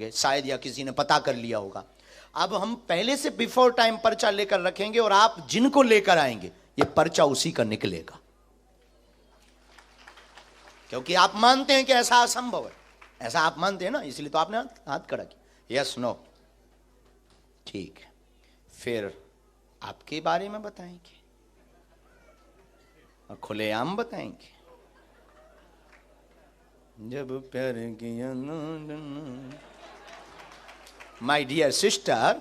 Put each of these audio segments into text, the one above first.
होंगे शायद, या किसी ने पता कर लिया होगा। अब हम पहले से बिफोर टाइम पर्चा लेकर रखेंगे और आप जिनको लेकर आएंगे ये पर्चा उसी का निकलेगा, क्योंकि आप मानते हैं कि ऐसा असंभव है। ऐसा आप मानते हैं ना, इसलिए तो आपने हाथ खड़ा किया। यस नो, ठीक है। फिर आपके बारे में बताएंगे और खुलेआम बताएंगे। जब प्यार किया माय डियर सिस्टर,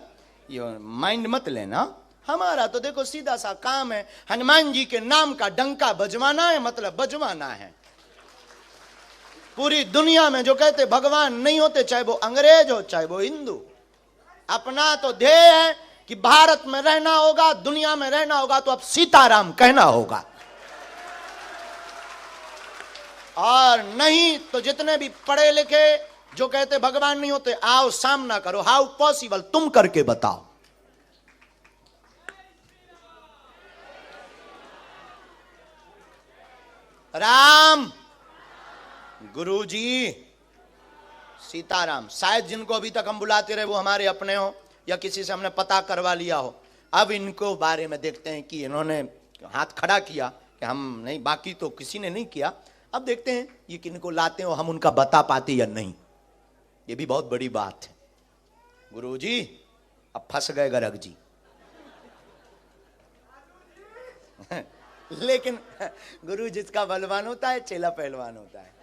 ये माइंड मत लेना। हमारा तो देखो सीधा सा काम है, हनुमान जी के नाम का डंका बजवाना है, मतलब बजवाना है। पूरी दुनिया में जो कहते भगवान नहीं होते, चाहे वो अंग्रेज हो चाहे वो हिंदू, अपना तो ध्येय है कि भारत में रहना होगा, दुनिया में रहना होगा तो अब सीताराम कहना होगा, और नहीं तो जितने भी पढ़े लिखे जो कहते भगवान नहीं होते, आओ सामना करो। हाउ पॉसिबल, तुम करके बताओ। राम, गुरुजी, सीताराम। शायद जिनको अभी तक हम बुलाते रहे वो हमारे अपने हो या किसी से हमने पता करवा लिया हो। अब इनको बारे में देखते हैं कि इन्होंने हाथ खड़ा किया कि हम नहीं, बाकी तो किसी ने नहीं किया। अब देखते हैं ये किनको लाते हो, हम उनका बता पाते या नहीं, ये भी बहुत बड़ी बात है। गुरुजी अब फंस गए गर्ग जी। लेकिन गुरु जिसका बलवान होता है चेला पहलवान होता है।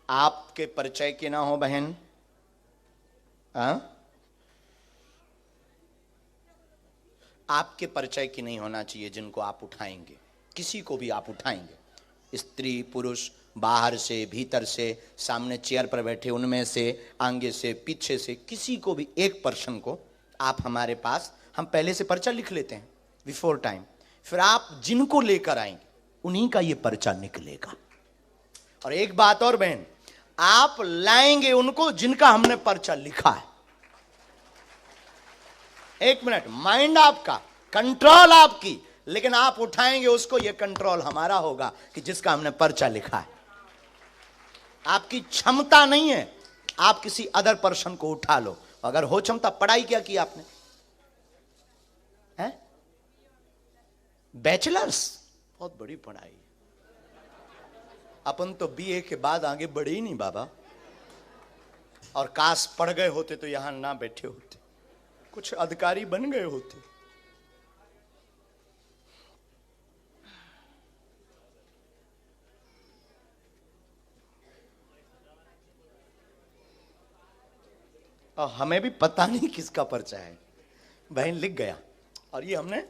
आपके परिचय के ना हो बहन, आपके परिचय की नहीं होना चाहिए जिनको आप उठाएंगे। किसी को भी आप उठाएंगे, स्त्री पुरुष, बाहर से भीतर से, सामने चेयर पर बैठे उनमें से, आगे से पीछे से, किसी को भी एक पर्सन को आप हमारे पास, हम पहले से पर्चा लिख लेते हैं बिफोर टाइम, फिर आप जिनको लेकर आएंगे उन्हीं का ये पर्चा निकलेगा। और एक बात और बहन, आप लाएंगे उनको जिनका हमने पर्चा लिखा है। एक मिनट, माइंड आपका, कंट्रोल आपकी, लेकिन आप उठाएंगे उसको, ये कंट्रोल हमारा होगा कि जिसका हमने पर्चा लिखा है। आपकी क्षमता नहीं है आप किसी अदर पर्सन को उठा लो। अगर हो क्षमता, पढ़ाई क्या की आपने है? बैचलर्स, बहुत बड़ी पढ़ाई। अपन तो बीए के बाद आगे बढ़े ही नहीं बाबा, और काश पढ़ गए होते तो यहां ना बैठे होते, कुछ अधिकारी बन गए होते। और हमें भी पता नहीं किसका पर्चा है। बहन लिख गया और ये हमने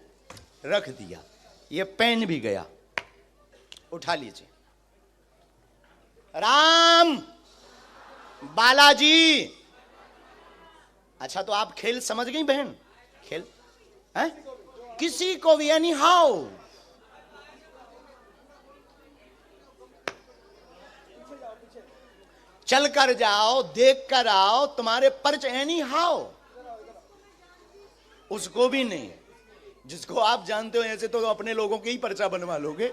रख दिया, ये पेन भी गया, उठा लीजिए। राम, बालाजी। अच्छा तो आप खेल समझ गई बहन? खेल है किसी को भी, एनी हाउ। चल कर जाओ, देख कर आओ, तुम्हारे पर्च एनी हाउ। उसको भी नहीं, जिसको आप जानते हो ऐसे तो अपने लोगों के ही पर्चा बनवा लोगे,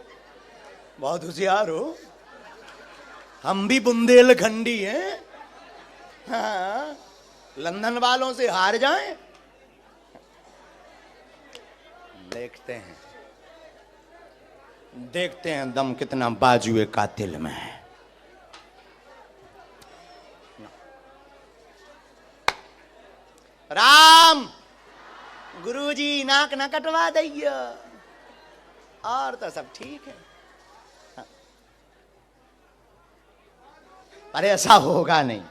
बहुत होशियार हो। हम भी बुंदेलखंडी हैं, हाँ, लंदन वालों से हार जाएं। देखते हैं, देखते हैं दम कितना बाजुए कातिल में है। राम, गुरुजी नाक ना कटवा दइए, और तो सब ठीक है। अरे ऐसा होगा नहीं।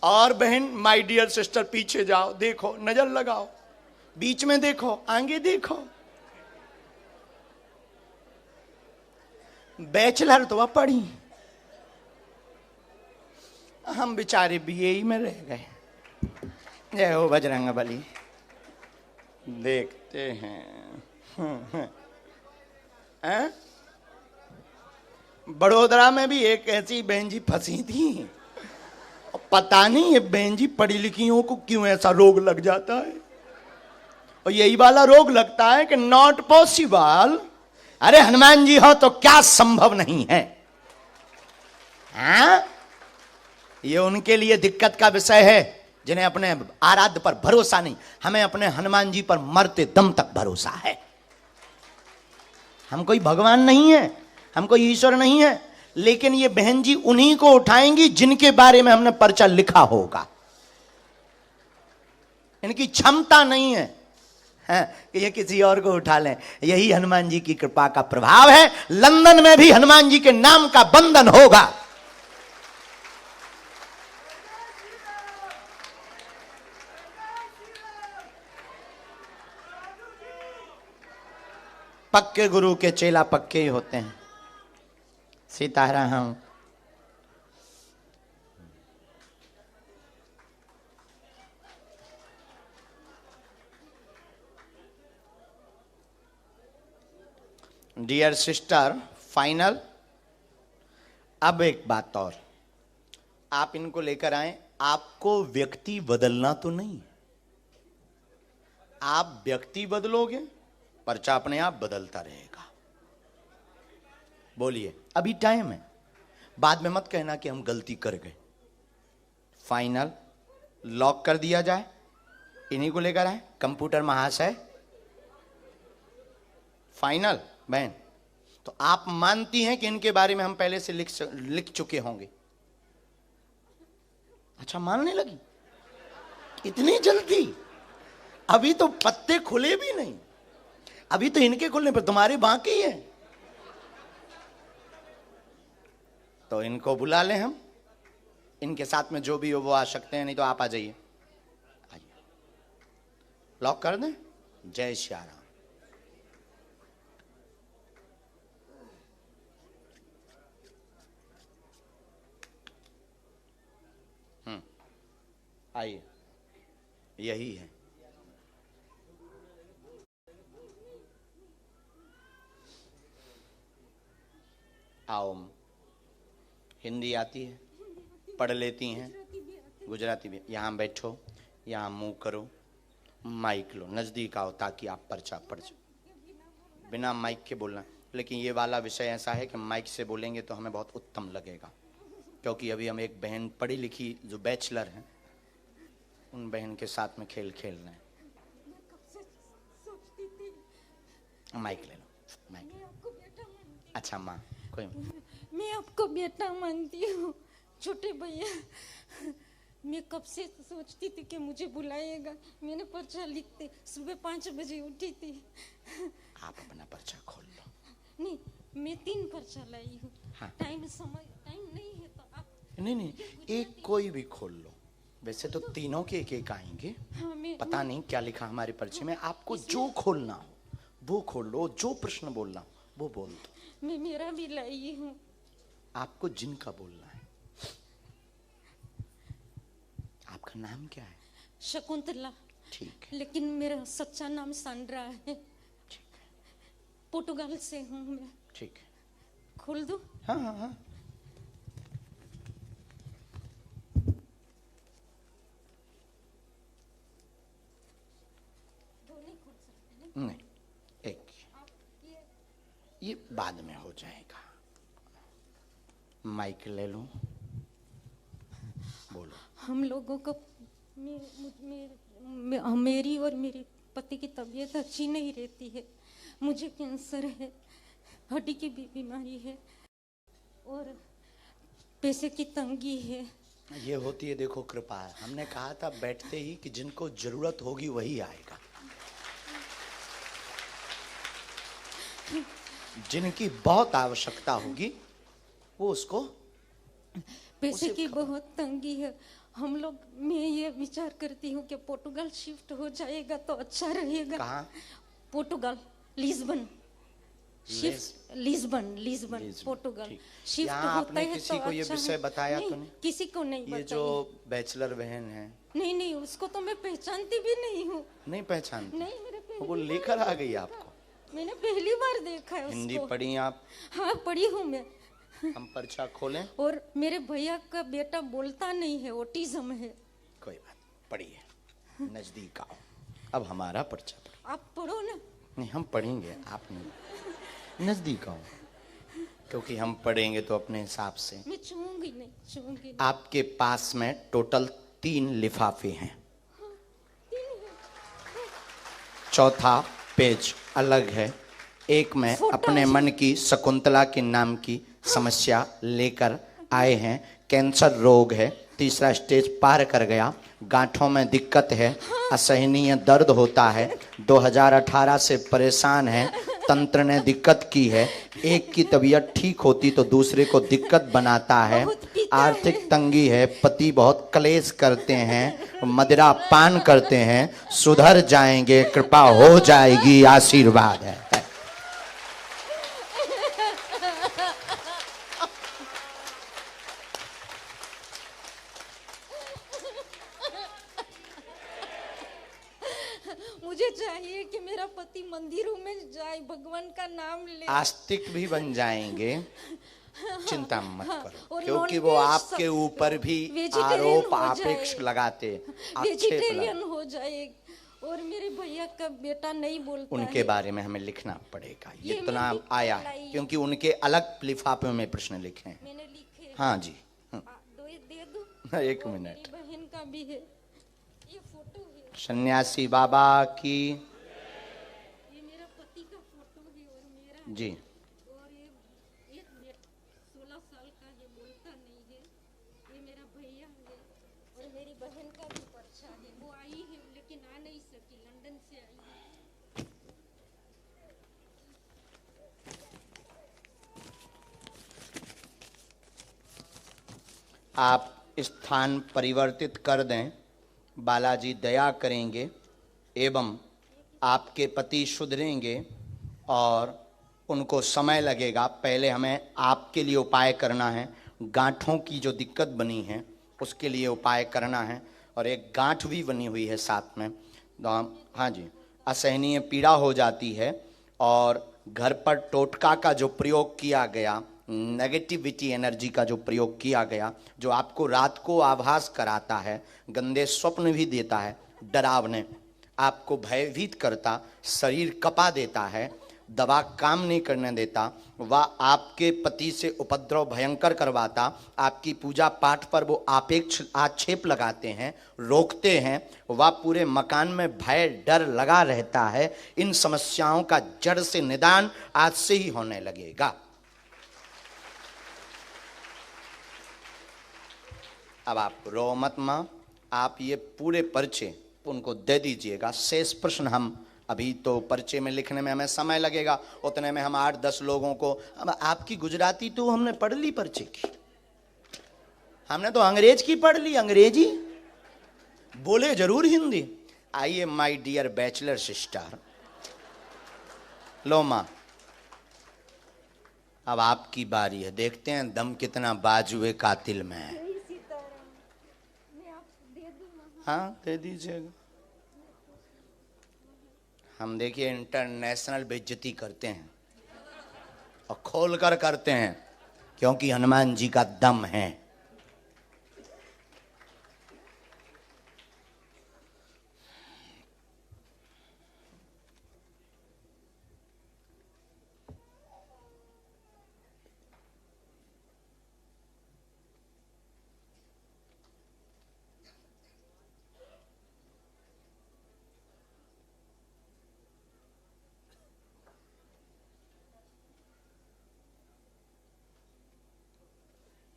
और बहन, माय डियर सिस्टर, पीछे जाओ, देखो, नजर लगाओ, बीच में देखो, आगे देखो। बैचलर तो वह पढ़ी, हम बेचारे बीए में रह गए। जय हो बजरंग बली। देखते हैं बड़ोदरा में भी एक ऐसी बहन जी फंसी थी, और पता नहीं ये बहन जी पढ़ी लिखियों को क्यों ऐसा रोग लग जाता है, और यही वाला रोग लगता है कि नॉट पॉसिबल। अरे हनुमान जी हो तो क्या संभव नहीं है? हाँ? ये उनके लिए दिक्कत का विषय है जिन्हें अपने आराध्य पर भरोसा नहीं। हमें अपने हनुमान जी पर मरते दम तक भरोसा है। हम कोई भगवान नहीं है, हम कोई ईश्वर नहीं है, लेकिन ये बहन जी उन्हीं को उठाएंगी जिनके बारे में हमने पर्चा लिखा होगा। इनकी क्षमता नहीं है कि ये किसी और को उठा लें। यही हनुमान जी की कृपा का प्रभाव है। लंदन में भी हनुमान जी के नाम का बंधन होगा। पक्के गुरु के चेला पक्के ही होते हैं। सीताराम। Dear sister, final. अब एक बात और, आप इनको लेकर आए, आपको व्यक्ति बदलना तो नहीं। आप व्यक्ति बदलोगे, पर्चा अपने आप बदलता रहेगा। बोलिए, अभी टाइम है, बाद में मत कहना कि हम गलती कर गए। फाइनल लॉक कर दिया जाए, इन्हीं को लेकर आए कंप्यूटर महाशय। फाइनल बहन, तो आप मानती हैं कि इनके बारे में हम पहले से लिख चुके होंगे? अच्छा, मानने लगी इतनी जल्दी? अभी तो पत्ते खुले भी नहीं, अभी तो इनके खुलने पर तुम्हारे बाकी है। तो इनको बुला लें हम, इनके साथ में जो भी हो वो आ सकते हैं, नहीं तो आप आ जाइए। आइए, लॉक कर दें। जय श्री राम। आइए, यही है। आओ, हिंदी आती है, पढ़ लेती हैं, गुजराती भी। यहाँ बैठो, यहाँ मुंह करो, माइक लो, नज़दीक आओ ताकि आप पर्चा पढ़ जाओ। बिना माइक के बोलना, लेकिन ये वाला विषय ऐसा है कि माइक से बोलेंगे तो हमें बहुत उत्तम लगेगा, क्योंकि अभी हम एक बहन पढ़ी लिखी जो बैचलर हैं, उन बहन के साथ में खेल रहे हैं। माइक ले लो, माइक। अच्छा माँ, कोई मैं आपको बेटा मानती हूँ छोटे भैया। मैं कब से सोचती थी कि मुझे बुलाएगा। मैंने पर्चा लिखते सुबह 5 बजे उठी थी। आप अपना पर्चा खोल लो। नहीं, मैं 3 पर्चा लाई हूँ। हाँ। टाइम नहीं है तो आप नहीं, एक कोई भी खोल लो। वैसे तो तीनों के एक आएंगे। हाँ, पता नहीं क्या लिखा हमारे पर्चे में। आपको जो खोलना हो वो खोल लो, जो प्रश्न बोलना हो वो बोल दो। मैं मेरा भी लाई हूँ। आपको जिनका बोलना है। आपका नाम क्या है? शकुंतला। ठीक है। लेकिन मेरा सच्चा नाम सांड्रा है। ठीक है। पोर्टुगाल से हूँ मैं। ठीक है। खोल दूँ? हाँ हाँ हाँ। नहीं, एक ये बाद में हो जाएगा। माइक ले लो, बोलो। हम लोगों को मेरी और मेरे पति की तबीयत अच्छी नहीं रहती है। मुझे कैंसर है, हड्डी की बीमारी है और पैसे की तंगी है। ये होती है, देखो कृपा है। हमने कहा था बैठते ही कि जिनको जरूरत होगी वही आएगा। जिनकी बहुत आवश्यकता होगी वो उसको पैसे की बहुत तंगी है। हम लोग, मैं ये विचार करती हूँ कि पोर्टुगाल शिफ्ट हो जाएगा तो अच्छा रहेगा। कहाँ? पोर्टुगाल, लिस्बन। शिफ्ट लिस्बन पोर्टुगाल शिफ्ट होता है किसी तो को ये अच्छा विषय बताया तो नहीं? किसी को नहीं ये बताया। जो बैचलर बहन है, नहीं, उसको तो मैं पहचानती भी नहीं हूँ। नहीं पहचानती? नहीं, मेरे वो लेकर आ गई आपको? मैंने पहली बार देखा है हिंदी उसको। पढ़ी आप? हाँ, पढ़ी हूँ मैं। हम पर्चा खोलें? और मेरे भैया का बेटा बोलता नहीं है, ऑटिज्म है। कोई बात नहीं, पढ़िए, नजदीक आओ। अब हमारा पर्चा पढ़ो। आप पढ़ो ना। नहीं, हम पढ़ेंगे, आप नहीं। नजदीक आओ, क्योंकि हम पढ़ेंगे तो अपने हिसाब से। मैं छूंगी नहीं, छूंगी नहीं। आपके पास में टोटल 3 लिफाफे हैं। चौथा पेज अलग है। एक में अपने मन की शकुंतला के नाम की समस्या लेकर आए हैं। कैंसर रोग है, तीसरा स्टेज पार कर गया। गांठों में दिक्कत है, असहनीय दर्द होता है, 2018 से परेशान है, तंत्र ने दिक्कत की है। एक की तबीयत ठीक होती तो दूसरे को दिक्कत बनाता है। आर्थिक तंगी है, पति बहुत क्लेश करते हैं, मदिरा पान करते हैं। सुधर जाएंगे, कृपा हो जाएगी, आशीर्वाद है। मुझे चाहिए कि मेरा पति मंदिरों में जाए, भगवान का नाम ले। आस्तिक भी बन जाएंगे, चिंता मत करो, और क्योंकि वो आपके ऊपर भी आरोप आपेक्ष लगाते, वेजिटेरियन हो जाए। और मेरे भैया का बेटा नहीं बोलता उनके है। बारे में हमें लिखना पड़ेगा। ये ये इतना मैंने आया है क्योंकि उनके अलग लिफाफे में प्रश्न लिखे हैं। मैंने लिखे। हाँ जी, दे दो। एक और मिनट। मेरी बहन का भी है, ये फोटो है। सन्यासी बाबा की ये मेरा पति का फोटो है और मेरा जी। और ये 16 साल का, ये बोलता नहीं है। ये मेरा भैया है और मेरी बहन का भी पर्चा है। वो आई है लेकिन आ नहीं सकी, लंदन से आई है। आप स्थान परिवर्तित कर दें, बालाजी दया करेंगे एवं आपके पति सुधरेंगे और उनको समय लगेगा। पहले हमें आपके लिए उपाय करना है। गांठों की जो दिक्कत बनी है उसके लिए उपाय करना है, और एक गांठ भी बनी हुई है साथ में। हाँ जी, असहनीय पीड़ा हो जाती है और घर पर टोटका का जो प्रयोग किया गया, नेगेटिविटी एनर्जी का जो प्रयोग किया गया, जो आपको रात को आभास कराता है, गंदे स्वप्न भी देता है, डरावने, आपको भयभीत करता, शरीर कपा देता है, दवा काम नहीं करने देता, वह आपके पति से उपद्रव भयंकर करवाता, आपकी पूजा पाठ पर वो आपेक्ष आक्षेप लगाते हैं, रोकते हैं, वह पूरे मकान में भय डर लगा रहता है। इन समस्याओं का जड़ से निदान आज से ही होने लगेगा। अब आप रो मत मां, आप ये पूरे पर्चे उनको दे दीजिएगा। शेष प्रश्न हम अभी तो पर्चे में लिखने में हमें समय लगेगा, उतने में हम 8-10 लोगों को। अब आपकी गुजराती तो हमने पढ़ ली पर्चे की, हमने तो अंग्रेज की पढ़ ली, अंग्रेजी बोले जरूर हिंदी। आइए माय डियर बैचलर सिस्टर, लो मां, अब आपकी बारी है। देखते हैं दम कितना बाजुए कातिल में है। हाँ, दे दीजिएगा। हम देखिए इंटरनेशनल बेइज्जती करते हैं और खोल कर करते हैं, क्योंकि हनुमान जी का दम है।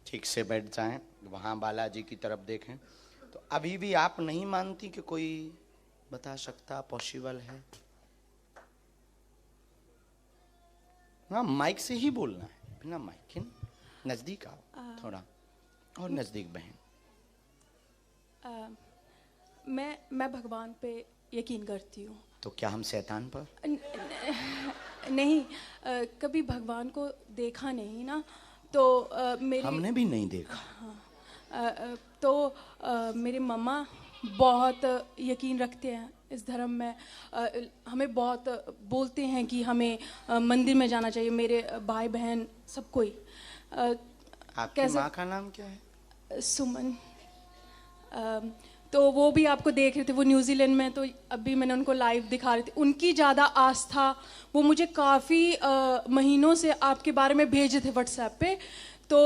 ठीक से बैठ जाएं, वहाँ बालाजी की तरफ देखें। तो अभी भी आप नहीं मानती कि कोई बता सकता पॉसिबल है? हाँ, माइक से ही बोलना है, बिना माइक के। नजदीक आओ थोड़ा, और नजदीक बहन। मैं भगवान पे यकीन करती हूँ। तो क्या हम शैतान पर? नहीं, कभी भगवान को देखा नहीं ना, तो मेरी हमने भी नहीं देखा। तो मेरे मम्मा बहुत यकीन रखते हैं इस धर्म में। हमें बहुत बोलते हैं कि हमें मंदिर में जाना चाहिए, मेरे भाई बहन सब कोई। आपकी कैसे? माँ का नाम क्या है? सुमन। तो वो भी आपको देख रहे थे, वो न्यूजीलैंड में, तो अभी मैंने उनको लाइव दिखा रही थी। उनकी ज़्यादा आस्था, वो मुझे काफ़ी महीनों से आपके बारे में भेजे थे व्हाट्सएप पे। तो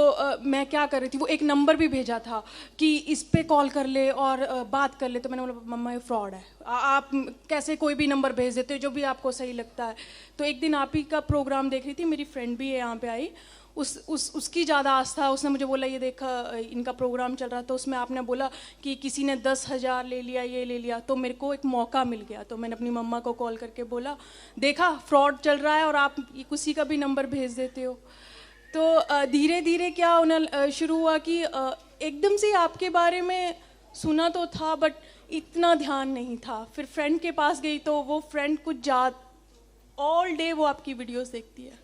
मैं क्या कर रही थी, वो एक नंबर भी भेजा था कि इस पे कॉल कर ले और बात कर ले। तो मैंने बोला मम्मा ये फ्रॉड है, आप कैसे कोई भी नंबर भेज देते हो जो भी आपको सही लगता है। तो एक दिन आप ही का प्रोग्राम देख रही थी, मेरी फ्रेंड भी है यहाँ पे आई, उसकी ज़्यादा आस्था। उसने मुझे बोला ये देखा इनका प्रोग्राम चल रहा, तो उसमें आपने बोला कि किसी ने 10,000 ले लिया, ये ले लिया। तो मेरे को एक मौका मिल गया, तो मैंने अपनी मम्मा को कॉल करके बोला देखा फ्रॉड चल रहा है और आप किसी का भी नंबर भेज देते हो। तो धीरे धीरे क्या उन्हें शुरू हुआ कि एकदम से आपके बारे में सुना तो था बट इतना ध्यान नहीं था। फिर फ्रेंड के पास गई तो वो फ्रेंड कुछ ऑल डे वो आपकी वीडियोस देखती है,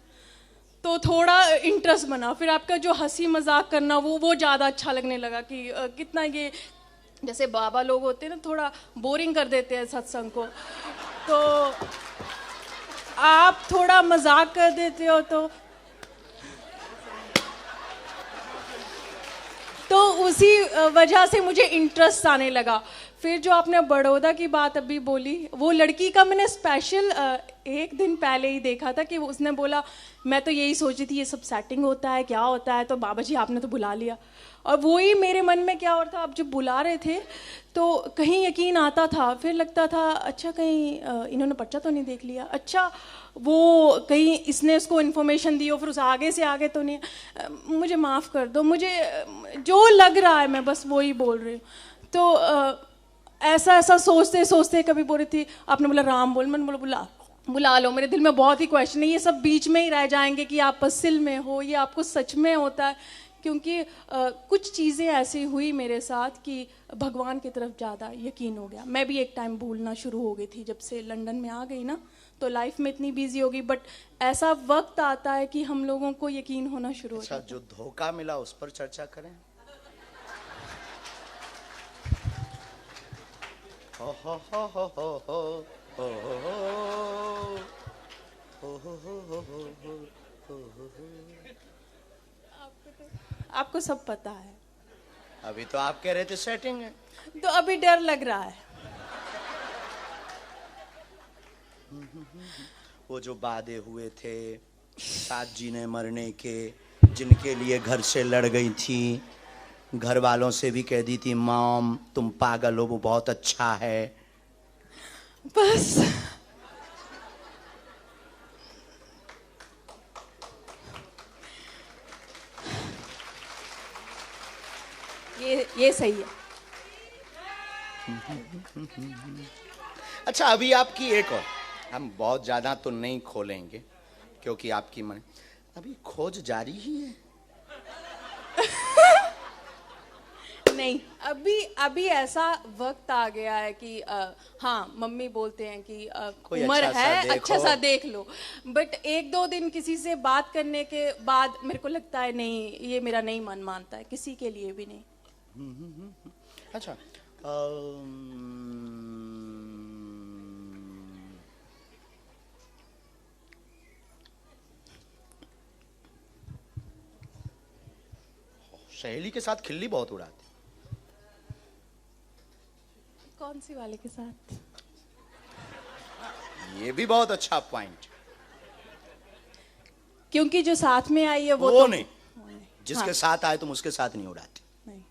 तो थोड़ा इंटरेस्ट बना। फिर आपका जो हंसी मजाक करना वो ज़्यादा अच्छा लगने लगा कि कितना ये, जैसे बाबा लोग होते हैं ना, थोड़ा बोरिंग कर देते हैं सत्संग को, तो आप थोड़ा मजाक कर देते हो, तो उसी वजह से मुझे इंटरेस्ट आने लगा। फिर जो आपने बड़ौदा की बात अभी बोली, वो लड़की का मैंने स्पेशल एक दिन पहले ही देखा था कि उसने बोला मैं तो यही सोची थी ये सब सेटिंग होता है, क्या होता है, तो बाबा जी आपने तो बुला लिया। और वही मेरे मन में क्या हो रहा था, आप जब बुला रहे थे तो कहीं यकीन आता था, फिर लगता था अच्छा कहीं इन्होंने पर्चा तो नहीं देख लिया, अच्छा वो कहीं इसने उसको इन्फॉर्मेशन दी हो, फिर उस आगे से आगे तो नहीं। मुझे माफ़ कर दो, मुझे जो लग रहा है मैं बस वही बोल रही हूँ। तो ऐसा ऐसा सोचते सोचते कभी बोल रही थी, आपने बोला राम बोल, मैंने बोला बुला लो। मेरे दिल में बहुत ही क्वेश्चन है, ये सब बीच में ही रह जाएंगे कि आप पसिल में हो, ये आपको सच में होता है, क्योंकि कुछ चीज़ें ऐसी हुई मेरे साथ कि भगवान की तरफ ज़्यादा यकीन हो गया। मैं भी एक टाइम भूलना शुरू हो गई थी, जब से लंदन में आ गई ना, तो लाइफ में इतनी बिजी हो गई, बट ऐसा वक्त आता है कि हम लोगों को यकीन होना शुरू हो जाता है। जो धोखा मिला उस पर चर्चा करें। हो हो हो हो हो हो हो हो हो हो। आपको सब पता है, अभी तो आप कह रहे थे सेटिंग है, तो अभी डर लग रहा है। वो जो वादे हुए थे साथ जीने मरने के, जिनके लिए घर से लड़ गई थी, घर वालों से भी कह दी थी मॉम तुम पागल हो, वो बहुत अच्छा है, बस ये सही है। अच्छा अभी आपकी एक और, हम बहुत ज्यादा तो नहीं खोलेंगे क्योंकि आपकी मन, अभी खोज जारी ही है। नहीं, अभी ऐसा वक्त आ गया है कि हाँ मम्मी बोलते हैं कि कोई उम्र अच्छा सा है, देखो। अच्छा सा देख लो, बट एक दो दिन किसी से बात करने के बाद मेरे को लगता है नहीं, ये मेरा नहीं मन मानता है, किसी के लिए भी नहीं। अच्छा सहेली के साथ खिल्ली बहुत उड़ाती, कौन सी वाले के साथ? ये भी बहुत अच्छा पॉइंट। क्योंकि जो साथ में आई है वो तो नहीं, जिसके हाँ। साथ आए तुम उसके साथ नहीं उड़ाती। नहीं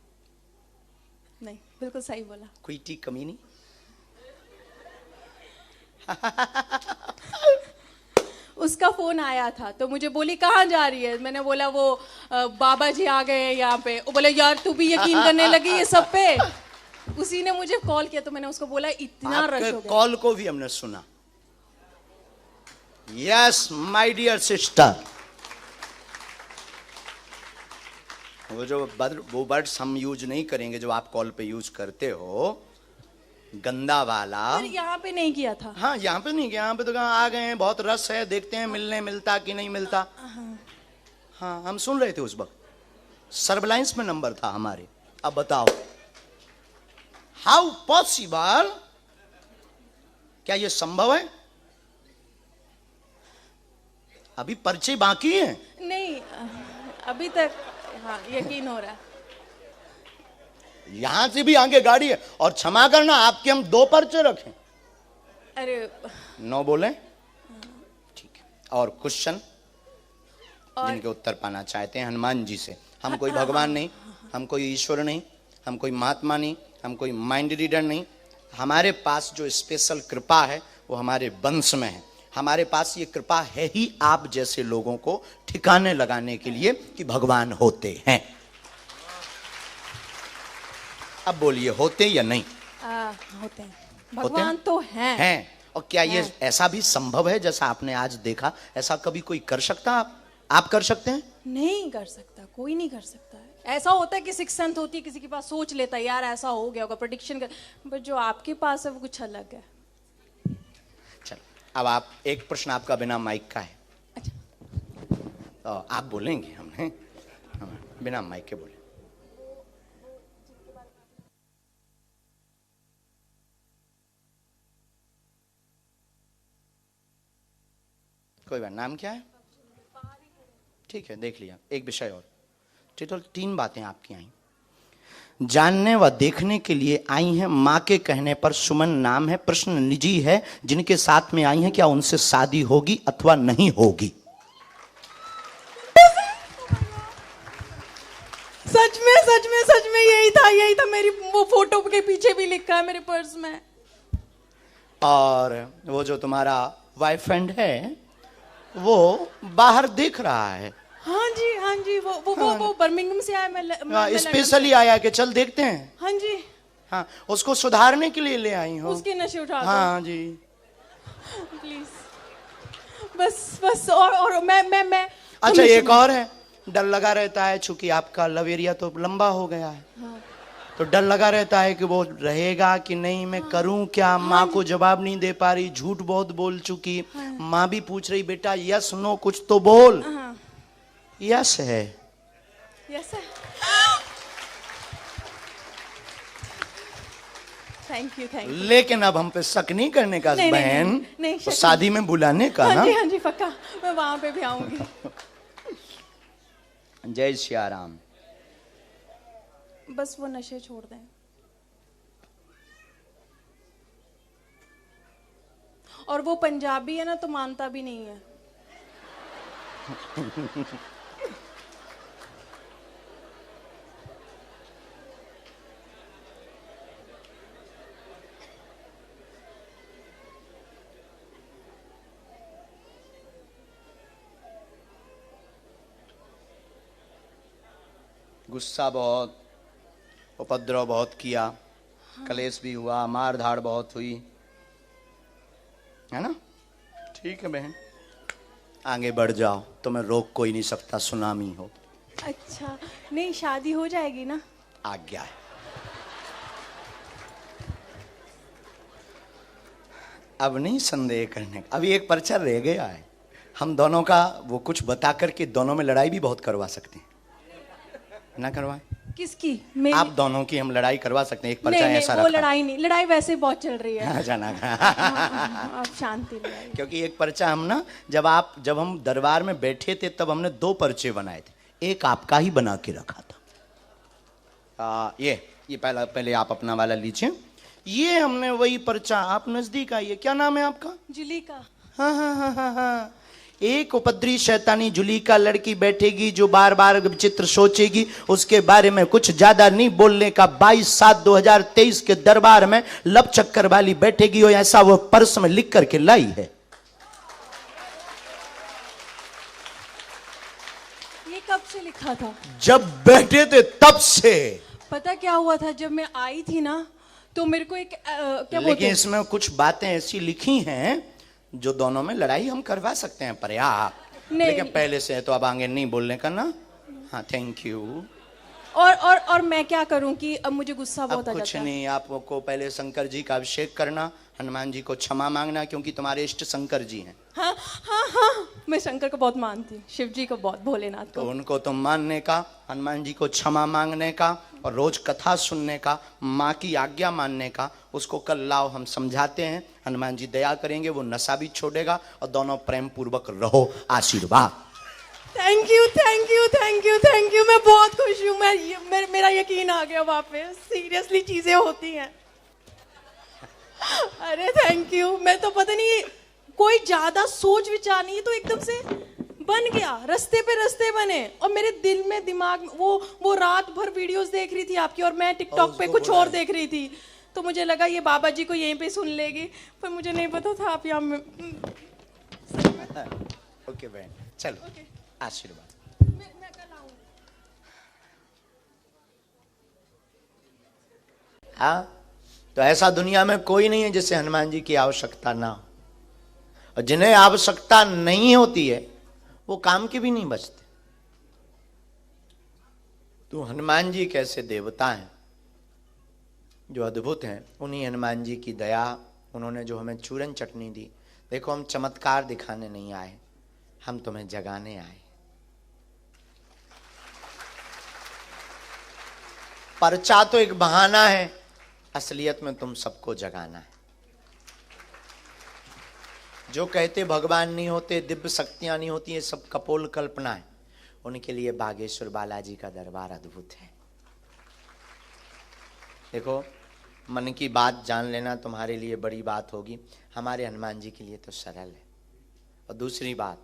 नहीं, बिल्कुल सही बोला। कोई टीक कमी नहीं। उसका फोन आया था तो मुझे बोली कहाँ जा रही है, मैंने बोला वो बाबा जी आ गए हैं यहाँ पे। वो बोले यार तू भी यकीन करने लगी ये सब पे। उसी ने मुझे कॉल किया तो मैंने उसको बोला इतना रश आपके हो गया। कॉल को भी हमने सुना। यस माय डियर सिस्टर, वो वर्ड्स हम यूज नहीं करेंगे जो आप कॉल पे यूज करते हो, गंदा वाला। पर यहाँ पे नहीं किया था। हाँ यहाँ पे नहीं, यहाँ पे तो कहाँ आ गए हैं, बहुत रस है, देखते हैं मिलने मिलता कि नहीं मिलता। हाँ हम सुन रहे थे उस वक्त, सर्वलाइंस में नंबर था हमारे। अब बताओ हाउ पॉसिबल, क्या ये संभव है? अभी पर्चे बाकी हैं। नहीं अभी तक हाँ यकीन हो रहा है। यहां से भी आगे गाड़ी है। और क्षमा करना, आपके हम 2 पर्चे रखें। अरे 9 बोले, ठीक है। और क्वेश्चन जिनके उत्तर पाना चाहते हैं हनुमान जी से। हम कोई भगवान नहीं, हम कोई ईश्वर नहीं, हम कोई महात्मा नहीं, हम कोई माइंड रीडर नहीं। हमारे पास जो स्पेशल कृपा है वो हमारे वंश में है। हमारे पास ये कृपा है ही आप जैसे लोगों को ठिकाने लगाने के लिए कि भगवान होते हैं। अब बोलिए, होते या नहीं? होते हैं, भगवान तो हैं। और क्या ये ऐसा भी संभव है जैसा आपने आज देखा? ऐसा कभी कोई कर सकता? आप कर सकते हैं? नहीं कर सकता, कोई नहीं कर सकता है। ऐसा होता है कि सिक्स सेंथ होती है, किसी के पास सोच लेता है यार ऐसा हो गया होगा, प्रेडिक्शन कर, बट जो आपके पास है वो कुछ अलग है। चल, अब आप एक प्रश्न आपका बिना माइक का है। अच्छा, तो आप बोलेंगे, हमने बिना माइक के बोले। कोई बात, नाम क्या है? ठीक है, देख लिया। एक विषय और, टोटल 3 बातें आपकी आई। जानने व देखने के लिए आई हैं। माँ के कहने पर सुमन नाम है। प्रश्न निजी है। जिनके साथ में आई हैं, क्या उनसे शादी होगी अथवा नहीं होगी? सच में यही था। मेरी वो फोटो के पीछे भी लिखा है मेरे पर्स में। और वो जो तुम्हारा बॉयफ्रेंड है वो बाहर देख रहा है। हाँ जी, वो बर्मिंघम से आया। मैं स्पेशली आया कि चल देखते हैं। हाँ जी, हाँ, उसको सुधारने के लिए ले आई हो। उसके नशे उठा दो। हाँ जी, प्लीज, बस और मैं अच्छा एक और है। डर लगा रहता है, चूंकि आपका लव एरिया तो लंबा हो गया है। हाँ। तो डर लगा रहता है कि वो रहेगा कि नहीं, मैं करूं क्या? माँ को जवाब नहीं दे पा रही, झूठ बहुत बोल चुकी। माँ भी पूछ रही, बेटा यस नो कुछ तो बोल। यस है। यस है। Thank you. लेकिन अब हम पे शक नहीं करने का बहन, नहीं, तो शादी में बुलाने का ना। हाँ जी पक्का, मैं वहां पे भी आऊंगी। जय श्री राम। बस वो नशे छोड़ दें। और वो पंजाबी है ना, तो मानता भी नहीं है। गुस्सा बहुत, उपद्रव बहुत किया। हाँ। कलेश भी हुआ, मार धाड़ बहुत हुई, है ना? ठीक है बहन, आगे बढ़ जाओ, तुम्हें रोक कोई नहीं सकता, सुनामी हो। अच्छा, नहीं शादी हो जाएगी ना? आज्ञा है। अब नहीं संदेह करने का। अभी एक पर्चा रह गया है। हम दोनों का वो कुछ बता करके दोनों में लड़ाई भी बहुत करवा सकते हैं। ना करवाएं? किसकी? आप दोनों की हम लड़ाई करवा सकते हैं। एक पर्चा नहीं, ऐसा वो रखा। लड़ाई नहीं, लड़ाई वैसे बहुत चल रही है। जाना आप शांति लाइए। क्योंकि एक पर्चा हम ना, जब हम दरबार में बैठे थे तब हमने 2 पर्चे बनाए थे। एक आपका ही बना के रखा था। ये पहले आप अपना वाला लीजिए। ये हमने वही पर्चा, आप नजदीक आइए। क्या नाम है आपका? जुलीका। हाँ। एक उपद्री शैतानी जुलीका लड़की बैठेगी जो बार बार विचित्र सोचेगी, उसके बारे में कुछ ज्यादा नहीं बोलने का। 22/7/2023 के दरबार में लब चक्कर वाली बैठेगी, और ऐसा वो पर्स में लिख करके लाई है। ये कब से लिखा था? जब बैठे थे तब से। पता क्या हुआ था, जब मैं आई थी ना तो मेरे को एक क्या बोलते लेकिन हैं, इसमें कुछ बातें ऐसी लिखी हैं जो दोनों में लड़ाई हम करवा सकते हैं पर्याप्त। लेकिन पहले से है तो अब आगे नहीं बोलने का ना। हाँ, थैंक यू। और मैं क्या करूं कि अब मुझे गुस्सा बहुत आ जाता है। कुछ नहीं, आपको पहले शंकर जी का अभिषेक करना, हनुमान जी को क्षमा मांगना, क्योंकि तुम्हारे इष्ट शंकर जी हैं। हाँ, मैं शंकर को बहुत मानती हूँ, शिव जी को बहुत, भोलेनाथ को। तो उनको तो मानने का, हनुमान जी को क्षमा मांगने का, और रोज कथा सुनने का, माँ की आज्ञा मानने का। उसको कल लाओ, हम समझाते हैं, हनुमान जी दया करेंगे, वो नशा भी छोड़ेगा और दोनों प्रेम पूर्वक रहो। आशीर्वाद। Thank you thank you thank you thank you, मैं बहुत खुश हूँ। मेरा यकीन आ गया वापस, सीरियसली चीजें होती हैं। अरे थैंक यू, मैं तो पता नहीं, कोई ज्यादा सोच विचार नहीं, तो एकदम से बन गया, रास्ते पे रास्ते बने। और मेरे दिल में दिमाग में वो रात भर वीडियोस देख रही थी आपकी, और मैं टिकटॉक पे कुछ और देख रही थी, तो मुझे लगा ये बाबा जी को यहीं पे सुन लेगी, पर मुझे नहीं पता था आप यहाँ ओके बहन, चलो ओके। आशीर्वाद। मैं कल आऊंगी। हाँ, तो ऐसा दुनिया में कोई नहीं है जिसे हनुमान जी की आवश्यकता ना हो, और जिन्हें आवश्यकता नहीं होती है वो काम के भी नहीं बचते। तो हनुमान जी कैसे देवता हैं जो अद्भुत हैं, उन्हीं हनुमान जी की दया, उन्होंने जो हमें चूरन चटनी दी। देखो, हम चमत्कार दिखाने नहीं आए, हम तुम्हें जगाने आए। पर्चा तो एक बहाना है, असलियत में तुम सबको जगाना है। जो कहते भगवान नहीं होते, दिव्य शक्तियां नहीं होती, ये सब कपोल कल्पना है। उनके लिए बागेश्वर बालाजी का दरबार अद्भुत है। देखो, मन की बात जान लेना तुम्हारे लिए बड़ी बात होगी, हमारे हनुमान जी के लिए तो सरल है। और दूसरी बात,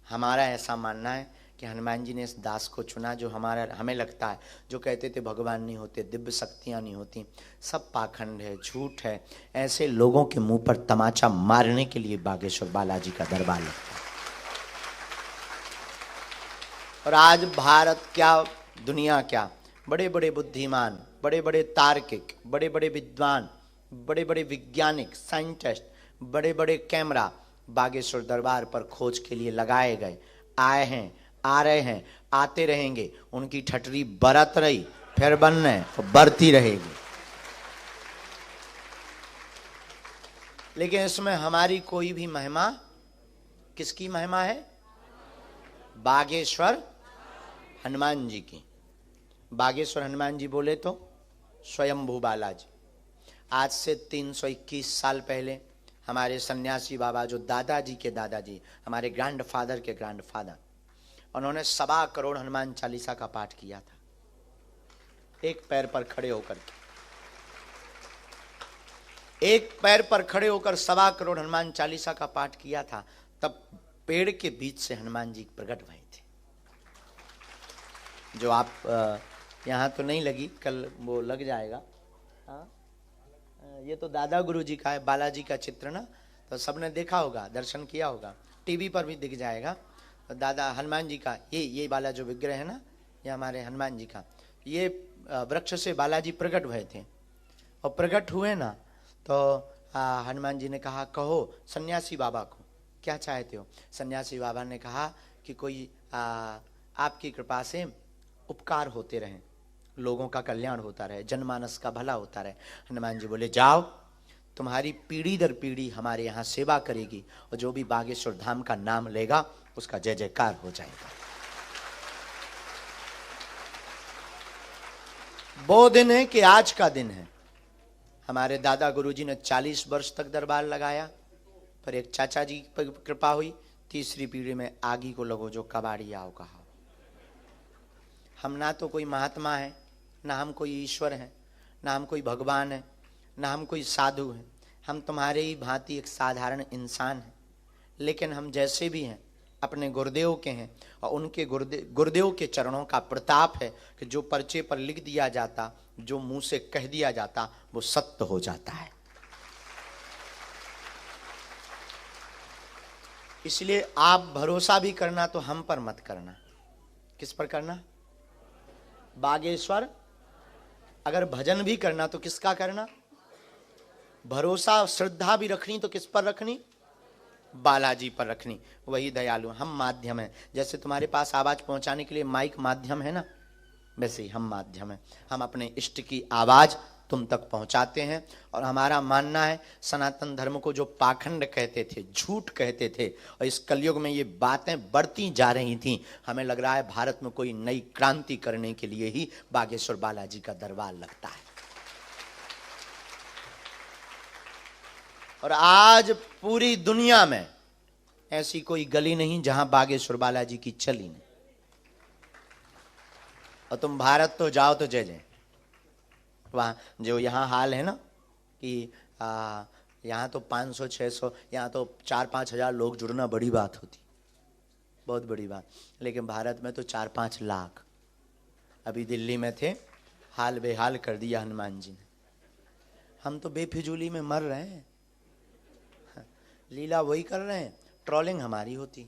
हमारा ऐसा मानना है कि हनुमान जी ने इस दास को चुना जो हमें लगता है, जो कहते थे भगवान नहीं होते, दिव्य शक्तियां नहीं होती, सब पाखंड है, झूठ है, ऐसे लोगों के मुंह पर तमाचा मारने के लिए बागेश्वर बालाजी का दरबार लगता है। और आज भारत क्या, दुनिया क्या, बड़े बड़े बुद्धिमान, बड़े बड़े तार्किक, बड़े बड़े विद्वान, बड़े बड़े वैज्ञानिक, साइंटिस्ट, बड़े बड़े कैमरा बागेश्वर दरबार पर खोज के लिए लगाए गए, आए हैं, आ रहे हैं, आते रहेंगे। उनकी ठटरी बरत रही, फिर बनने और बढ़ती रहेगी। लेकिन इसमें हमारी कोई भी महिमा, किसकी महिमा है? बागेश्वर हनुमान जी की। बागेश्वर हनुमान जी बोले तो स्वयंभू बालाजी। आज से 321 साल पहले हमारे सन्यासी बाबा, जो दादाजी के दादाजी, हमारे ग्रैंडफादर के ग्रैंडफादर, उन्होंने 1.25 करोड़ हनुमान चालीसा का पाठ किया था, एक पैर पर खड़े होकर के। एक पैर पर खड़े होकर 1.25 करोड़ हनुमान चालीसा का पाठ किया था। तब पेड़ के बीच से हनुमान जी प्रकट हुए थे। जो आप यहाँ तो नहीं लगी, कल वो लग जाएगा। हाँ, ये तो दादा गुरु जी का है, बालाजी का चित्र ना, तो सबने देखा होगा, दर्शन किया होगा, टीवी पर भी दिख जाएगा। दादा हनुमान जी का ये वाला जो विग्रह है ना, ये हमारे हनुमान जी का, ये वृक्ष से बालाजी प्रकट हुए थे। और प्रकट हुए ना, तो हनुमान जी ने कहा, कहो सन्यासी बाबा को क्या चाहते हो। सन्यासी बाबा ने कहा कि कोई आपकी कृपा से उपकार होते रहें, लोगों का कल्याण होता रहे, जनमानस का भला होता रहे। हनुमान जी बोले, जाओ, तुम्हारी पीढ़ी दर पीढ़ी हमारे यहाँ सेवा करेगी, और जो भी बागेश्वर धाम का नाम लेगा उसका जय जयकार हो जाएगा। वो दिन है कि आज का दिन है। हमारे दादा गुरुजी ने 40 वर्ष तक दरबार लगाया, पर एक चाचा जी पर कृपा हुई, तीसरी पीढ़ी में आगी को लगो जो कबाड़ी आओ कहा। हम ना तो कोई महात्मा है, ना हम कोई ईश्वर हैं, ना हम कोई भगवान है, ना हम कोई साधु हैं। हम तुम्हारे ही भांति एक साधारण इंसान हैं। लेकिन हम जैसे भी हैं अपने गुरुदेव के हैं, और उनके गुरुदेव के चरणों का प्रताप है कि जो पर्चे पर लिख दिया जाता, जो मुंह से कह दिया जाता, वो सत्य हो जाता है। इसलिए आप भरोसा भी करना तो हम पर मत करना। किस पर करना? बागेश्वर। अगर भजन भी करना तो किसका करना? भरोसा श्रद्धा भी रखनी तो किस पर रखनी? बालाजी पर रखनी। वही दयालु। हम माध्यम हैं। जैसे तुम्हारे पास आवाज पहुंचाने के लिए माइक माध्यम है ना, वैसे ही हम माध्यम हैं। हम अपने इष्ट की आवाज तुम तक पहुंचाते हैं। और हमारा मानना है, सनातन धर्म को जो पाखंड कहते थे, झूठ कहते थे, और इस कलयुग में ये बातें बढ़ती जा रही थी, हमें लग रहा है भारत में कोई नई क्रांति करने के लिए ही बागेश्वर बालाजी का दरबार लगता है। और आज पूरी दुनिया में ऐसी कोई गली नहीं जहां बागेश्वर बालाजी की चली नहीं। और तुम भारत तो जाओ तो जय जय। वहाँ जो यहाँ हाल है ना कि यहाँ तो 500-600, यहाँ तो 4-5 हज़ार लोग जुड़ना बड़ी बात होती, बहुत बड़ी बात। लेकिन भारत में तो 4-5 लाख। अभी दिल्ली में थे, हाल बेहाल कर दिया हनुमान जी ने। हम तो बेफिजूली में मर रहे हैं, लीला वही कर रहे हैं, ट्रोलिंग हमारी होती,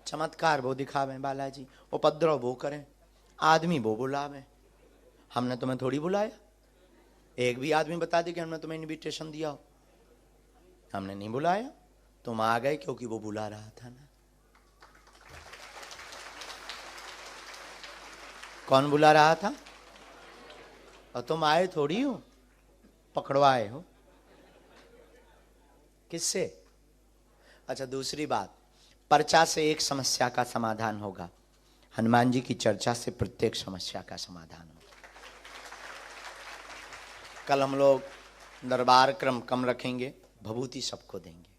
चमत्कार वो दिखावें बालाजी, उपद्रव वो करें, आदमी वो बुलावें। हमने तुम्हें थोड़ी बुलाया, एक भी आदमी बता दे कि हमने तुम्हें इनविटेशन दिया हो। हमने नहीं बुलाया, तुम आ गए क्योंकि वो बुला रहा था ना। कौन बुला रहा था? और तुम आए थोड़ी हो, पकड़वाए हो। किससे? अच्छा, दूसरी बात, पर्चा से एक समस्या का समाधान होगा, हनुमान जी की चर्चा से प्रत्येक समस्या का समाधान होगा। कल हम लोग दरबार क्रम कम रखेंगे, भभूति सबको देंगे।